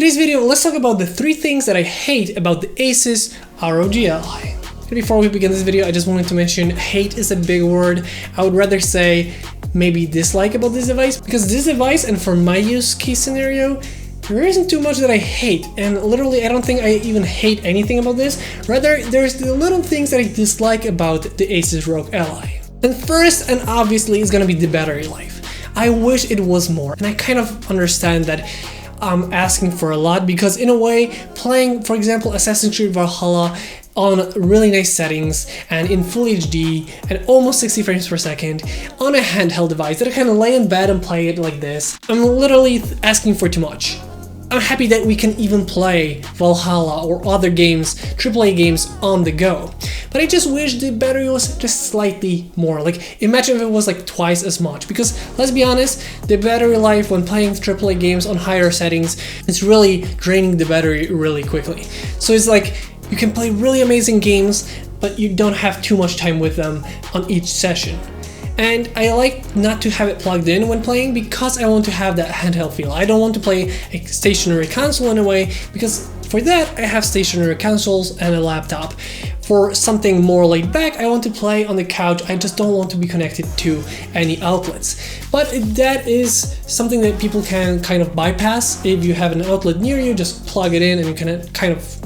today's video, let's talk about the 3 things that I hate about the ASUS ROG Ally. Before we begin this video, I just wanted to mention hate is a big word. I would rather say maybe dislike about this device, because this device, and for my use case scenario, there isn't too much that I hate, and literally I don't think I even hate anything about this. Rather, there's the little things that I dislike about the ASUS ROG Ally. And first, and obviously, is gonna be the battery life. I wish it was more, and I kind of understand that I'm asking for a lot, because in a way, playing, for example, Assassin's Creed Valhalla on really nice settings and in full HD and almost 60 frames per second on a handheld device that I can lay in bed and play it like this, I'm literally asking for too much. I'm happy that we can even play Valhalla or other games, AAA games on the go. But I just wish the battery was just slightly more. Like, imagine if it was like twice as much, because let's be honest, the battery life when playing AAA games on higher settings is really draining the battery really quickly. So it's like, you can play really amazing games, but you don't have too much time with them on each session. And I like not to have it plugged in when playing, because I want to have that handheld feel. I don't want to play a stationary console in a way, because for that I have stationary consoles and a laptop. For something more laid back, I want to play on the couch. I just don't want to be connected to any outlets. But that is something that people can kind of bypass. If you have an outlet near you, just plug it in and you can kind of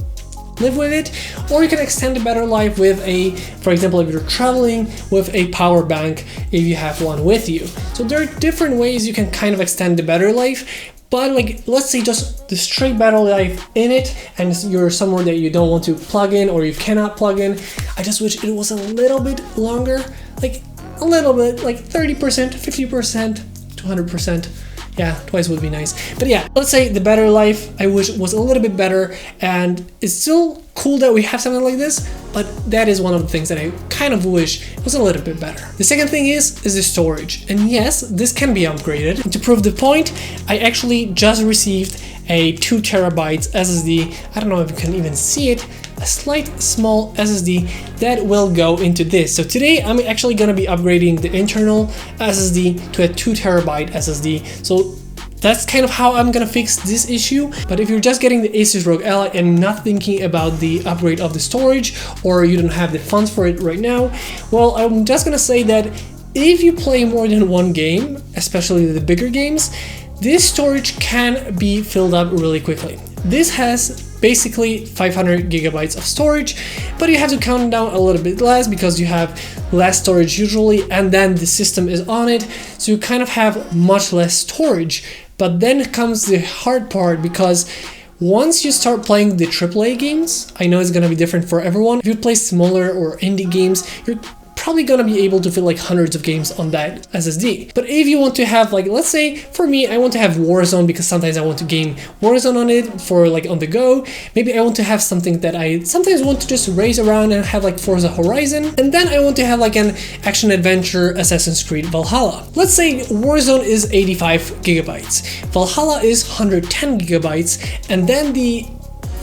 live with it. Or you can extend the battery life with a, for example, if you're traveling, with a power bank if you have one with you. So there are different ways you can kind of extend the battery life. But like, let's say just the straight battery life in it, and you're somewhere that you don't want to plug in or you cannot plug in, I just wish it was a little bit longer, like a little bit, like 30%, 50%, 200%. Yeah, twice would be nice. But yeah, let's say the battery life I wish was a little bit better, and it's still cool that we have something like this, but that is one of the things that I kind of wish was a little bit better. The second thing is the storage. And yes, this can be upgraded. And to prove the point, I actually just received a 2 terabytes SSD. I don't know if you can even see it, a slight small SSD that will go into this. So today I'm actually gonna be upgrading the internal SSD to a 2 terabyte SSD. So that's kind of how I'm gonna fix this issue. But if you're just getting the ASUS ROG Ally and not thinking about the upgrade of the storage, or you don't have the funds for it right now, well, I'm just gonna say that if you play more than one game, especially the bigger games, this storage can be filled up really quickly. This has basically 500 gigabytes of storage, but you have to count down a little bit less because you have less storage usually, and then the system is on it, so you kind of have much less storage. But then comes the hard part, because once you start playing the AAA games, I know it's gonna be different for everyone. If you play smaller or indie games, you're probably gonna be able to fit like hundreds of games on that SSD. But if you want to have, like, let's say for me, I want to have Warzone, because sometimes I want to game Warzone on it for like on the go. Maybe I want to have something that I sometimes want to just race around and have, like Forza Horizon, and then I want to have like an action adventure Assassin's Creed Valhalla. Let's say Warzone is 85 gigabytes, Valhalla is 110 gigabytes, and then the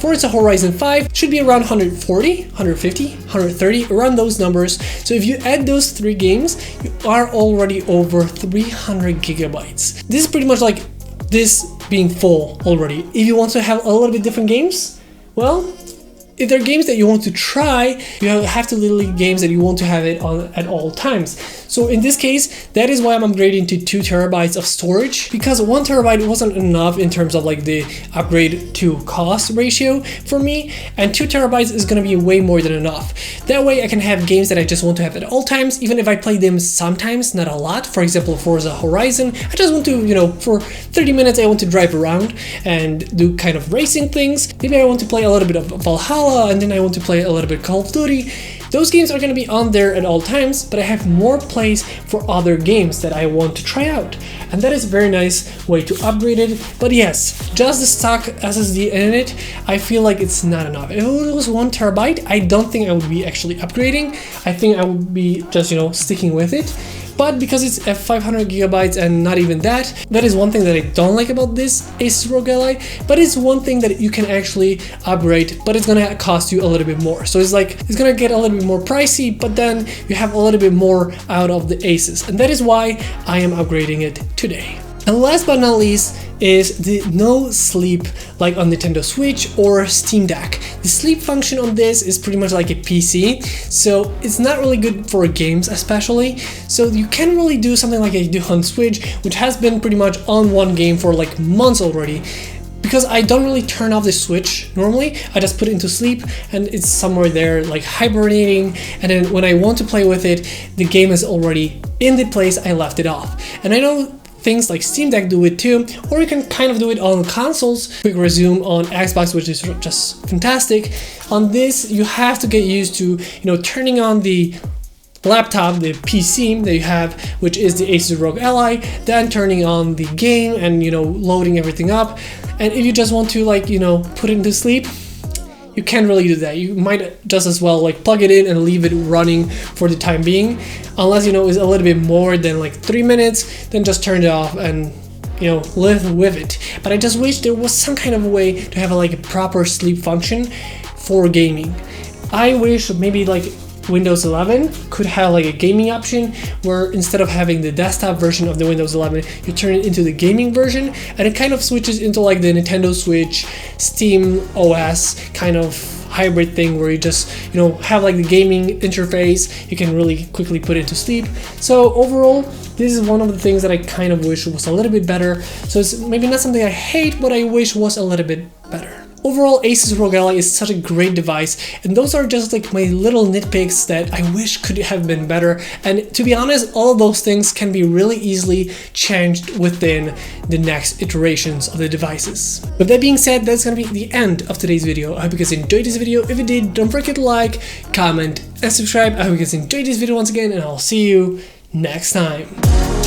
Forza Horizon 5 should be around 140, 150, 130, around those numbers. So if you add those 3 games, you are already over 300 gigabytes. This is pretty much like this being full already. If you want to have a little bit different games, well, if there are games that you want to try, you have to literally games that you want to have it on at all times. So in this case, that is why I'm upgrading to 2 terabytes of storage, because 1 terabyte wasn't enough in terms of like the upgrade to cost ratio for me, and 2 terabytes is gonna be way more than enough. That way I can have games that I just want to have at all times, even if I play them sometimes, not a lot. For example, Forza Horizon, I just want to, you know, for 30 minutes I want to drive around and do kind of racing things. Maybe I want to play a little bit of Valhalla, and then I want to play a little bit Call of Duty. Those games are going to be on there at all times, but I have more place for other games that I want to try out. And that is a very nice way to upgrade it. But yes, just the stock SSD in it, I feel like it's not enough. If it was 1 terabyte, I don't think I would be actually upgrading. I think I would be just, you know, sticking with it. But because it's at 500 gigabytes and not even that, that is one thing that I don't like about this ASUS ROG Ally, but it's one thing that you can actually upgrade, but it's gonna cost you a little bit more. So it's like, it's gonna get a little bit more pricey, but then you have a little bit more out of the ASUS, and that is why I am upgrading it today. And last but not least is the no sleep like on Nintendo Switch or Steam Deck. The sleep function on this is pretty much like a PC, so it's not really good for games especially. So you can't really do something like I do on Switch, which has been pretty much on one game for like months already. Because I don't really turn off the Switch normally, I just put it into sleep and it's somewhere there like hibernating, and then when I want to play with it, the game is already in the place I left it off. And I know things like Steam Deck do it too, or you can kind of do it on consoles. Quick resume on Xbox, which is just fantastic. On this, you have to get used to, turning on the laptop, the PC that you have, which is the ASUS ROG Ally, then turning on the game and loading everything up. And if you just want to put it into sleep, you can't really do that. You might just as well plug it in and leave it running for the time being, unless it's a little bit more than 3 minutes, then just turn it off and live with it. But I just wish there was some kind of a way to have a proper sleep function for gaming. I wish maybe Windows 11 could have a gaming option where instead of having the desktop version of the Windows 11, you turn it into the gaming version, and it kind of switches into the Nintendo Switch, Steam OS kind of hybrid thing where you just have the gaming interface. You can really quickly put it to sleep. So overall, this is one of the things that I kind of wish was a little bit better. So it's maybe not something I hate, but I wish was a little bit better. Overall, ASUS ROG Ally is such a great device, and those are just my little nitpicks that I wish could have been better. And to be honest, all those things can be really easily changed within the next iterations of the devices. With that being said, that's gonna be the end of today's video. I hope you guys enjoyed this video. If you did, don't forget to like, comment, and subscribe. I hope you guys enjoyed this video once again, and I'll see you next time.